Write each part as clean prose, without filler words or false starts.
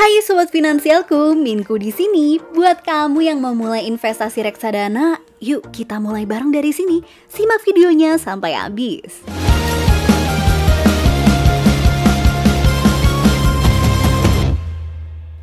Hai sobat finansialku, Minku di sini. Buat kamu yang mau mulai investasi reksadana, yuk kita mulai bareng dari sini. Simak videonya sampai habis.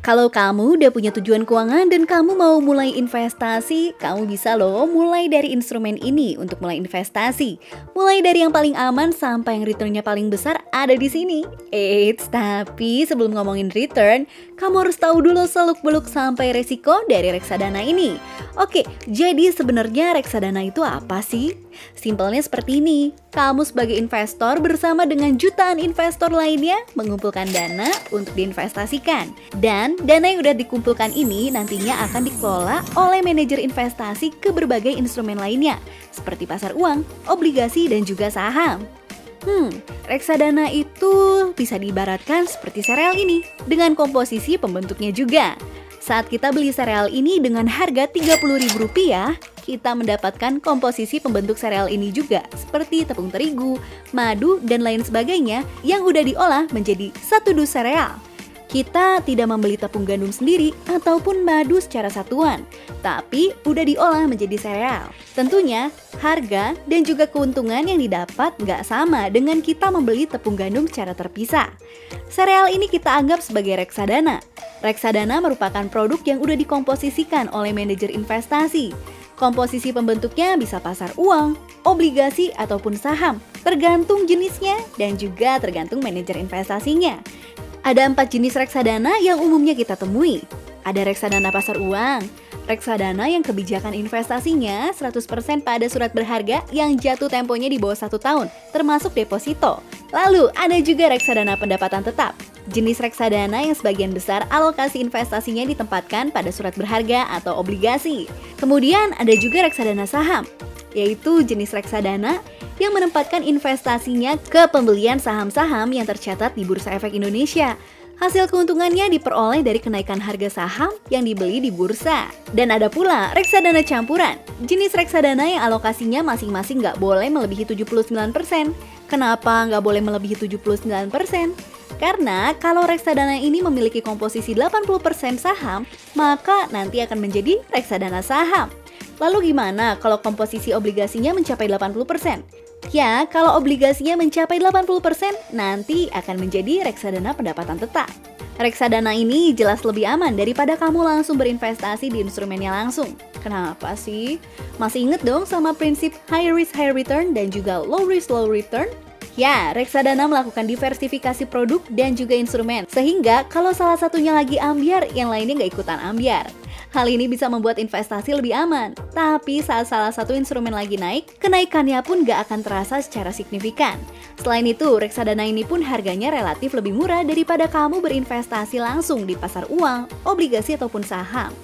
Kalau kamu udah punya tujuan keuangan dan kamu mau mulai investasi, kamu bisa loh mulai dari instrumen ini untuk mulai investasi. Mulai dari yang paling aman sampai yang returnnya paling besar ada di sini. Eits, tapi sebelum ngomongin return, kamu harus tahu dulu seluk-beluk sampai resiko dari reksadana ini. Oke, jadi sebenarnya reksadana itu apa sih? Simpelnya seperti ini, kamu sebagai investor bersama dengan jutaan investor lainnya mengumpulkan dana untuk diinvestasikan. Dan dana yang udah dikumpulkan ini nantinya akan dikelola oleh manajer investasi ke berbagai instrumen lainnya, seperti pasar uang, obligasi, dan juga saham. Reksadana itu bisa diibaratkan seperti sereal ini, dengan komposisi pembentuknya juga. Saat kita beli sereal ini dengan harga Rp30.000, kita mendapatkan komposisi pembentuk sereal ini juga, seperti tepung terigu, madu, dan lain sebagainya yang udah diolah menjadi satu dus sereal. Kita tidak membeli tepung gandum sendiri ataupun madu secara satuan, tapi udah diolah menjadi sereal. Tentunya, harga dan juga keuntungan yang didapat nggak sama dengan kita membeli tepung gandum secara terpisah. Sereal ini kita anggap sebagai reksadana. Reksadana merupakan produk yang udah dikomposisikan oleh manajer investasi. Komposisi pembentuknya bisa pasar uang, obligasi, ataupun saham, tergantung jenisnya dan juga tergantung manajer investasinya. Ada 4 jenis reksadana yang umumnya kita temui. Ada reksadana pasar uang, reksadana yang kebijakan investasinya 100% pada surat berharga yang jatuh temponya di bawah 1 tahun, termasuk deposito. Lalu ada juga reksadana pendapatan tetap. Jenis reksadana yang sebagian besar alokasi investasinya ditempatkan pada surat berharga atau obligasi. Kemudian ada juga reksadana saham, yaitu jenis reksadana yang menempatkan investasinya ke pembelian saham-saham yang tercatat di Bursa Efek Indonesia. Hasil keuntungannya diperoleh dari kenaikan harga saham yang dibeli di bursa. Dan ada pula reksadana campuran, jenis reksadana yang alokasinya masing-masing nggak boleh melebihi 79%. Kenapa nggak boleh melebihi 79%? Karena kalau reksadana ini memiliki komposisi 80% saham, maka nanti akan menjadi reksadana saham. Lalu gimana kalau komposisi obligasinya mencapai 80%? Ya, kalau obligasinya mencapai 80%, nanti akan menjadi reksadana pendapatan tetap. Reksadana ini jelas lebih aman daripada kamu langsung berinvestasi di instrumennya langsung. Kenapa sih? Masih inget dong sama prinsip high risk high return dan juga low risk low return? Ya, reksadana melakukan diversifikasi produk dan juga instrumen, sehingga kalau salah satunya lagi ambyar, yang lainnya nggak ikutan ambyar. Hal ini bisa membuat investasi lebih aman, tapi saat salah satu instrumen lagi naik, kenaikannya pun nggak akan terasa secara signifikan. Selain itu, reksadana ini pun harganya relatif lebih murah daripada kamu berinvestasi langsung di pasar uang, obligasi, ataupun saham.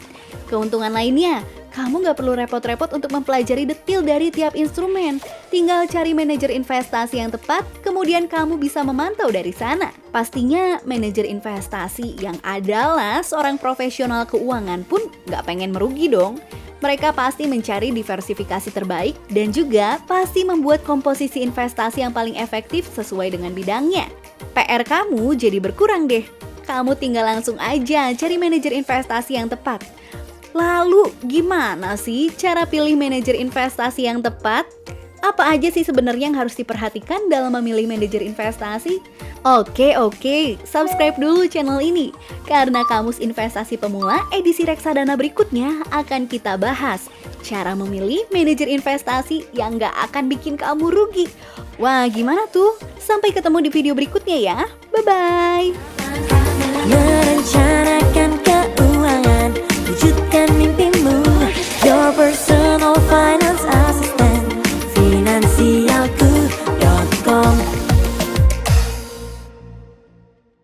Keuntungan lainnya, kamu nggak perlu repot-repot untuk mempelajari detail dari tiap instrumen. Tinggal cari manajer investasi yang tepat, kemudian kamu bisa memantau dari sana. Pastinya manajer investasi yang adalah seorang profesional keuangan pun nggak pengen merugi dong. Mereka pasti mencari diversifikasi terbaik dan juga pasti membuat komposisi investasi yang paling efektif sesuai dengan bidangnya. PR kamu jadi berkurang deh. Kamu tinggal langsung aja cari manajer investasi yang tepat. Lalu gimana sih cara pilih manajer investasi yang tepat? Apa aja sih sebenarnya yang harus diperhatikan dalam memilih manajer investasi? Oke, subscribe dulu channel ini. Karena Kamus Investasi Pemula edisi reksadana berikutnya akan kita bahas cara memilih manajer investasi yang nggak akan bikin kamu rugi. Wah, gimana tuh? Sampai ketemu di video berikutnya ya. Bye-bye!